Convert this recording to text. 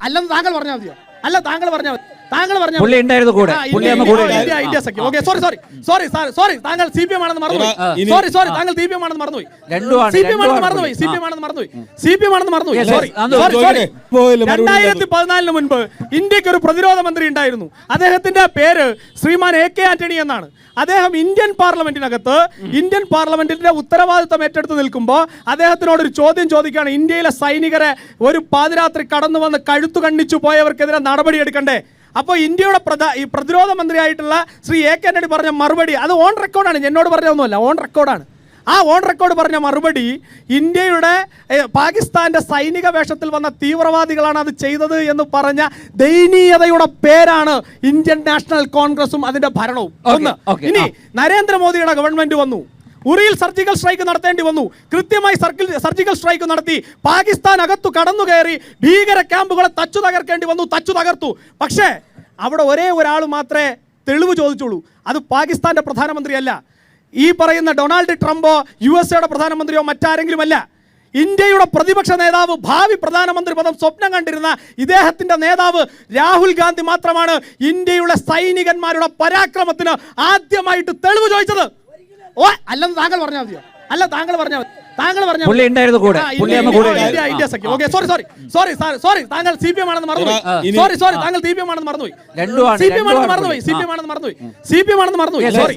അല്ലെന്ന് താങ്കൾ പറഞ്ഞാൽ മതിയോ? അല്ല, താങ്കൾ പറഞ്ഞാൽ മതി. താങ്കൾ പറഞ്ഞ പുള്ളി ഉണ്ടായിരുന്നു കൂടെ. ഓക്കെ, സോറി, താങ്കൾ CPM ആണെന്ന് മറന്നുപോയി. താങ്കൾ CPM ആണെന്ന് മറന്നുപോയി. CPM ആണെന്ന് മറന്നുപോയി. സോറി. 2014 മുൻപ് ഇന്ത്യക്ക് ഒരു പ്രതിരോധ മന്ത്രി ഉണ്ടായിരുന്നു. അദ്ദേഹത്തിന്റെ പേര് ശ്രീമാൻ AK ആന്റണി എന്നാണ്. അദ്ദേഹം ഇന്ത്യൻ പാർലമെന്റിന്റെ ഉത്തരവാദിത്തം ഏറ്റെടുത്ത് നിൽക്കുമ്പോൾ അദ്ദേഹത്തിനോട് ഒരു ചോദ്യം ചോദിക്കുകയാണ്. ഇന്ത്യയിലെ സൈനികരെ ഒരു പാതിരാത്രി കടന്നു വന്ന് കഴുത്തു കണ്ണിച്ചു പോയവർക്കെതിരെ നടപടി എടുക്കണ്ടേ? അപ്പോൾ ഇന്ത്യയുടെ പ്രതിരോധ മന്ത്രിയായിട്ടുള്ള ശ്രീ AK ആന്റണി പറഞ്ഞ മറുപടി അത് ഓൺ റെക്കോർഡാണ്, എന്നോട് പറഞ്ഞതൊന്നുമല്ല, ഓൺ റെക്കോർഡാണ്. ആ ഓൺ റെക്കോർഡ് പറഞ്ഞ മറുപടി ഇന്ത്യയുടെ പാകിസ്ഥാന്റെ സൈനിക വേഷത്തിൽ വന്ന തീവ്രവാദികളാണ് അത് ചെയ്തത് എന്ന് പറഞ്ഞ ദയനീയതയുടെ പേരാണ് ഇന്ത്യൻ നാഷണൽ കോൺഗ്രസും അതിന്റെ ഭരണവും. ഒന്ന്, ഇനി നരേന്ദ്രമോദിയുടെ ഗവൺമെന്റ് വന്നു, ഉറിയിൽ സർജിക്കൽ സ്ട്രൈക്ക് നടത്തേണ്ടി വന്നു. കൃത്യമായി സർജിക്കൽ സ്ട്രൈക്ക് നടത്തി പാകിസ്ഥാൻ അകത്തു കടന്നു കയറി ഭീകര ക്യാമ്പുകളെ തച്ചു തകർക്കേണ്ടി വന്നു, തച്ചു തകർത്തു. പക്ഷേ അവിടെ ഒരേ ഒരാൾ മാത്രമേ തെളിവ് ചോദിച്ചുള്ളൂ. അത് പാകിസ്ഥാന്റെ പ്രധാനമന്ത്രിയല്ല, ഈ പറയുന്ന ഡൊണാൾഡ് ട്രംപോ USA പ്രധാനമന്ത്രിയോ മറ്റാരെങ്കിലും അല്ല. ഇന്ത്യയുടെ പ്രതിപക്ഷ നേതാവ്, ഭാവി പ്രധാനമന്ത്രി പദം സ്വപ്നം കണ്ടിരുന്ന ഇദ്ദേഹത്തിന്റെ നേതാവ് രാഹുൽ ഗാന്ധി മാത്രമാണ് ഇന്ത്യയുടെ സൈനികന്മാരുടെ പരാക്രമത്തിന് ആദ്യമായിട്ട് തെളിവ് ചോദിച്ചത്. അല്ലെന്ന് താങ്കൾ പറഞ്ഞാൽ മതിയോ? അല്ല, താങ്കൾ പറഞ്ഞാൽ മതി. താങ്കൾ പറഞ്ഞ പുള്ളി ഉണ്ടായിരുന്നു കൂടെ. ഓക്കെ, സോറി, താങ്കൾ CPM ആണെന്ന് മറന്നുപോയി. താങ്കൾ CPM ആണെന്ന് മറന്നുപോയി. സോറി.